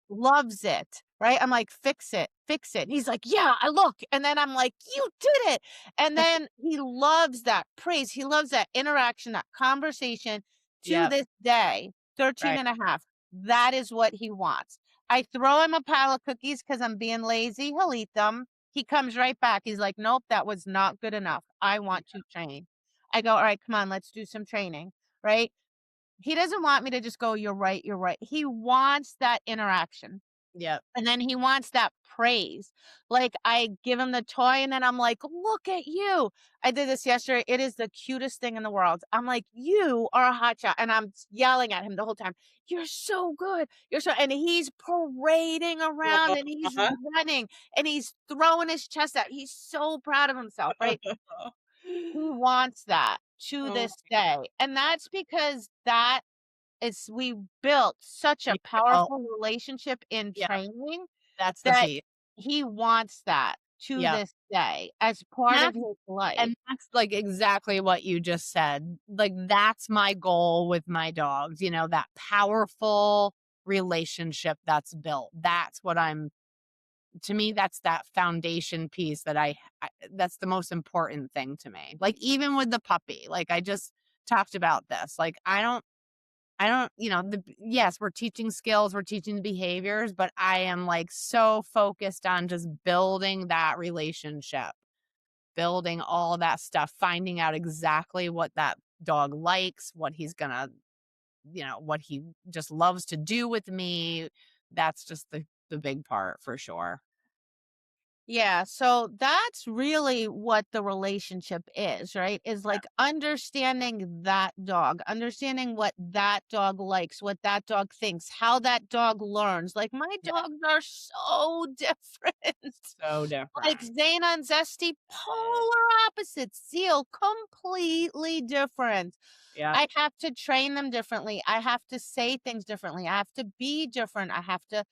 Loves it, right? I'm like, "Fix it, fix it." And he's like, "Yeah, I look." And then I'm like, "You did it." And then he loves that praise. He loves that interaction, that conversation to Yep, this day, 13 right. and a half. That is what he wants. I throw him a pile of cookies because I'm being lazy. He'll eat them. He comes right back. He's like, "Nope, that was not good enough. I want to train." I go, "All right, come on, let's do some training." Right? He doesn't want me to just go, "You're right, you're right." He wants that interaction. Yep. And then he wants that praise. Like, I give him the toy and then I'm like, "Look at you." I did this yesterday. It is the cutest thing in the world. I'm like, "You are a hot shot." And I'm yelling at him the whole time. "You're so good. You're so," and he's parading around and he's Aw. running and he's throwing his chest out. He's so proud of himself, right? He wants that to Oh this my day. And that's because that is we built such a you well, powerful relationship in yeah, training that's the that piece. he wants that to Yep. this day as part of That's his life. and that's, like, exactly what you just said. Like, that's my goal with my dogs, that powerful relationship that's built. That's what I'm to me, that's that foundation piece that I that's the most important thing to me. Like, even with the puppy, like, I just talked about this. Like, I don't, yes, we're teaching skills, we're teaching the behaviors, but I am like so focused on just building that relationship, building all that stuff, finding out exactly what that dog likes, what he's gonna, what he just loves to do with me. That's just the big part for sure. Yeah, so that's really what the relationship is, right? Is Yeah. like understanding that dog, understanding what that dog likes, what that dog thinks, how that dog learns. Like my Yeah. dogs are so different. So Like different. Zaina and Zesty, polar opposites, Seal, completely different. Yeah. I have to train them differently. I have to say things differently. I have to be different. I have to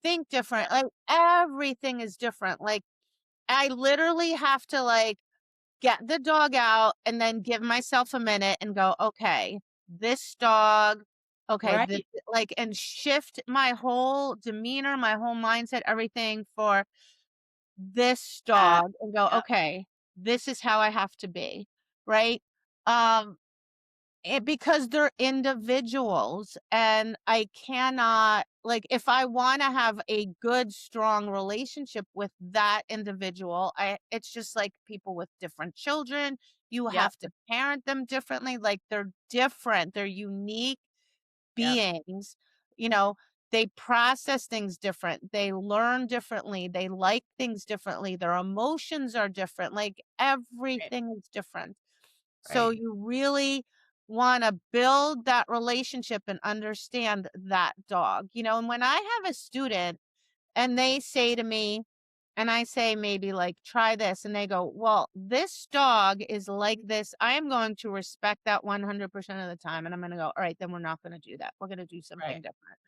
think different. Like everything is different. Like I literally have to like get the dog out and then give myself a minute and go, okay, this dog, okay, this Right. like and shift my whole demeanor, my whole mindset, everything for this Uh, dog and go, yeah. okay, this is how I have to be. Right. Um, because they're individuals and I cannot like if I want to have a good strong relationship with that individual, I it's just like people with different children, you Yep. have to parent them differently, like they're different, they're unique Yep. beings, you know, they process things different, they learn differently, they like things differently, their emotions are different, like Right. everything is different. So Right. you really want to build that relationship and understand that dog, and when I have a student and they say to me, and I say maybe like, try this. And they go, well, this dog is like this. I am going to respect that 100% of the time. And I'm going to go, all right, then we're not going to do that. We're going to do something Right. different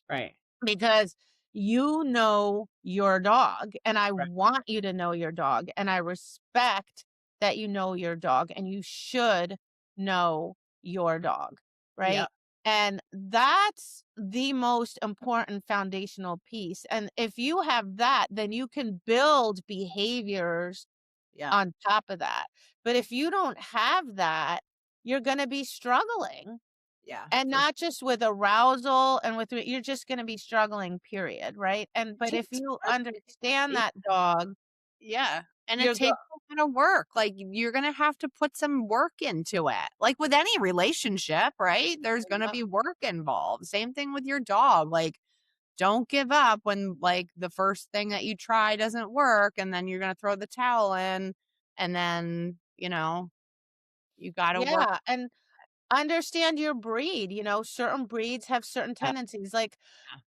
Right. because you know your dog and I Right. want you to know your dog and I respect that you know your dog and you should know your dog, right? Yep. And that's the most important foundational piece. And if you have that, then you can build behaviors Yep. on top of that. But if you don't have that, you're going to be struggling Yeah. and For not just with arousal and with you're just gonna be struggling, period, right? And It but if takes you work. understand It that dog, Yeah, and it you're go takes a lot of work, like, you're gonna have to put some work into it, like with any relationship, right? There's gonna Yep. be work involved, same thing with your dog, like, don't give up when, like, the first thing that you try doesn't work, and then you're gonna throw the towel in, and then, you gotta work. Yeah, and understand your breed, certain breeds have certain Yeah, tendencies, like,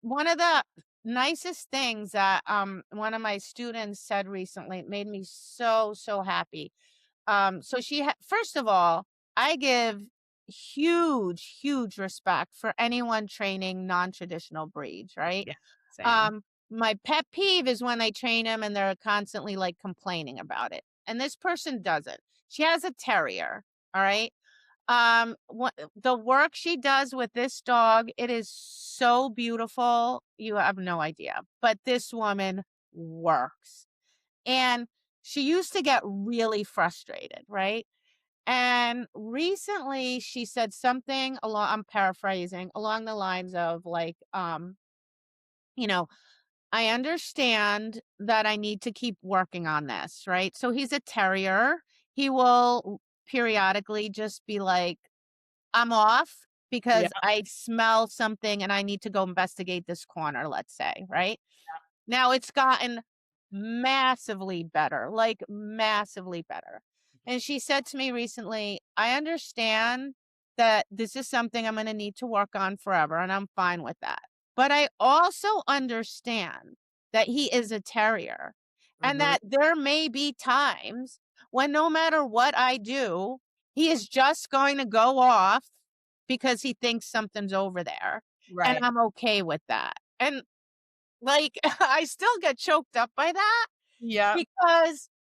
one of the nicest things that, one of my students said recently, it made me so, so happy. So first of all, I give huge, huge respect for anyone training non-traditional breeds, right? Yeah, same. Um, my pet peeve is when I train them and they're constantly like complaining about it. And this person doesn't. She has a terrier, all right? What the work she does with this dog, it is so beautiful. You have no idea. But this woman works. And she used to get really frustrated, right? And recently she said something along, I'm paraphrasing, along the lines of like, you know, I understand that I need to keep working on this, right? So he's a terrier. He will periodically just be like, I'm off Yeah, because I smell something and I need to go investigate this corner, let's say, right? Now it's gotten massively better, like massively better. And she said to me recently, I understand that this is something I'm going to need to work on forever, and I'm fine with that. But I also understand that he is a terrier and mhm, that there may be times when no matter what I do, he is just going to go off because he thinks something's over there. And right. I'm okay with that. And like, I still get choked up by that Yep, because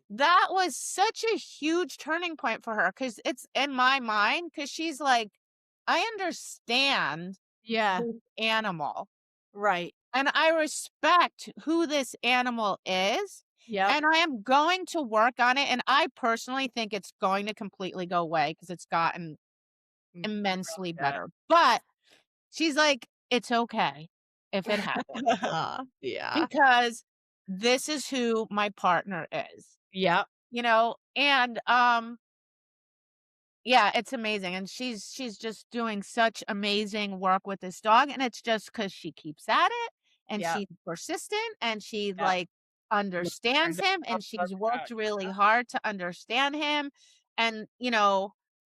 that was such a huge turning point for her. Because it's in my mind. Because she's like, "I understand yeah, this animal, right. and I respect who this animal is, Yep. and I am going to work on it, and I personally think it's going to completely go away because it's gotten Mm, immensely really better." But she's like, "It's okay if it happens." good. Yeah. Because this is who my partner is, Yep, and, yeah, it's amazing, and she's just doing such amazing work with this dog, and it's just because she keeps at it, and yep, she's persistent, and she, yep. like, Learn understands to him, love and those she's worked cats. really hard to understand him, and,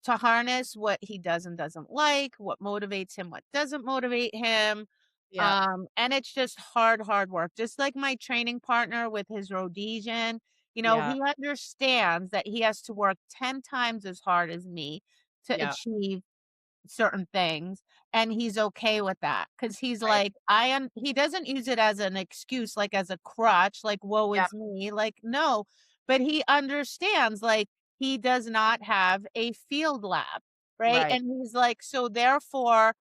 to harness what he does and doesn't like, what motivates him, what doesn't motivate him, Yep, and it's just hard, hard work. Just like my training partner with his Rhodesian, yep, he understands that he has to work 10 times as hard as me to yep, achieve certain things, and he's okay with that because he's right. like, he doesn't use it as an excuse, like as a crutch, like, woe Yep, is me. Like, no, but he understands, like, he does not have a field lab, right? right. And he's like, so therefore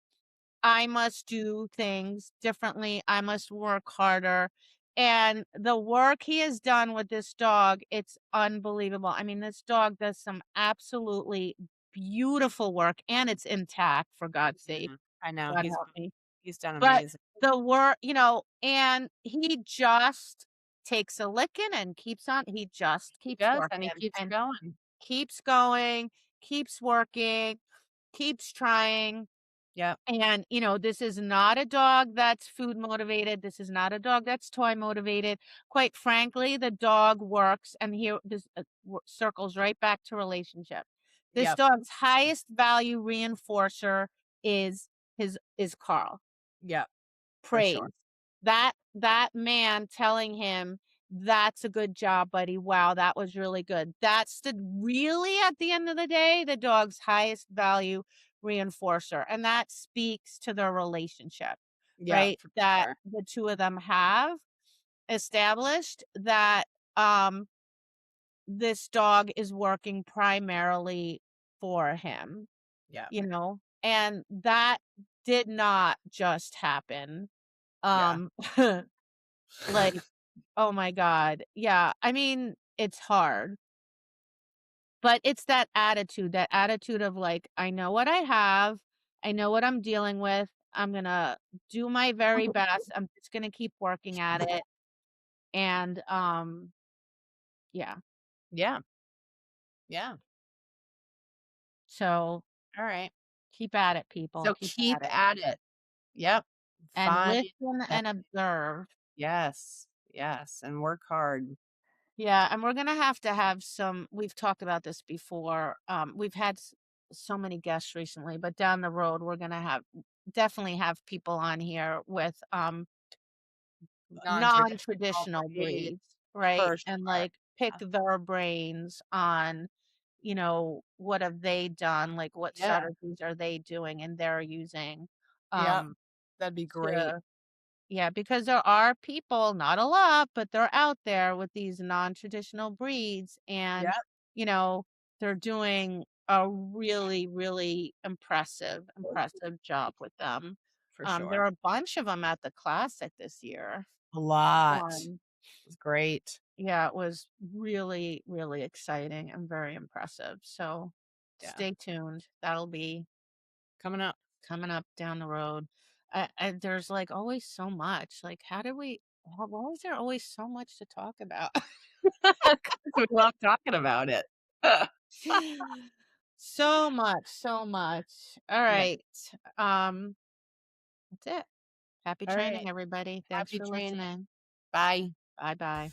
I must do things differently. I must work harder. And the work he has done with this dog, it's unbelievable. I mean, this dog does some absolutely beautiful work and it's intact, for God's sake. Mhm. I know, God help me. he's done But amazing. the work, and he just takes a licking and he just He keeps does, and he working keeps and going. keeps going, keeps working, keeps trying Yep, and, this is not a dog that's food motivated. This is not a dog that's toy motivated. Quite frankly, the dog works, and here this circles right back to relationship. This yep, dog's highest value reinforcer is Carl. yep, for Praise. sure. That man telling him, "That's a good job, buddy. Wow, that was really good." That's really, at the end of the day, the dog's highest value reinforcer, and that speaks to their relationship, Yep, right? for That sure. the 2 of them have established that, this dog is working primarily for him, Yep, and that did not just happen. yeah, Um, like, oh my god. Yeah, I mean, it's hard, but it's that attitude of, like, I know what I have, I know what I'm dealing with, I'm gonna do my very best, I'm just gonna keep working at it, and, yeah. yeah, yeah. So, Alright. keep at it, people, So keep keep at it, at it. Yep. and Find listen that and observe. yes, yes, and work hard. Yeah, and we're gonna have to have we've talked about this before, we've had so many guests recently, but down the road, we're gonna definitely have people on here with, Non-traditional non-traditional breed, breeds, right? for And, sure. like, pick their brains on, what have they done? Like, what Yeah. strategies are they doing and they're using, Yep. um, That'd be great. to yeah, because there are people, not a lot, but they're out there with these non-traditional breeds and, Yep. you know, they're doing a really, really impressive job with them. For There sure. are a bunch of them at the classic this year. A lot. Um, It's great. yeah, it was really, really exciting and very impressive. So Yeah. stay tuned. That'll be Coming up. coming up down the road. And there's like always so much. Like, why is there always so much to talk about? 'Cause we love talking about it. So much, so much. All Yeah. right. Um, that's it. Happy All right. training, everybody. Thanks Happy for training. listening. Bye. Bye bye.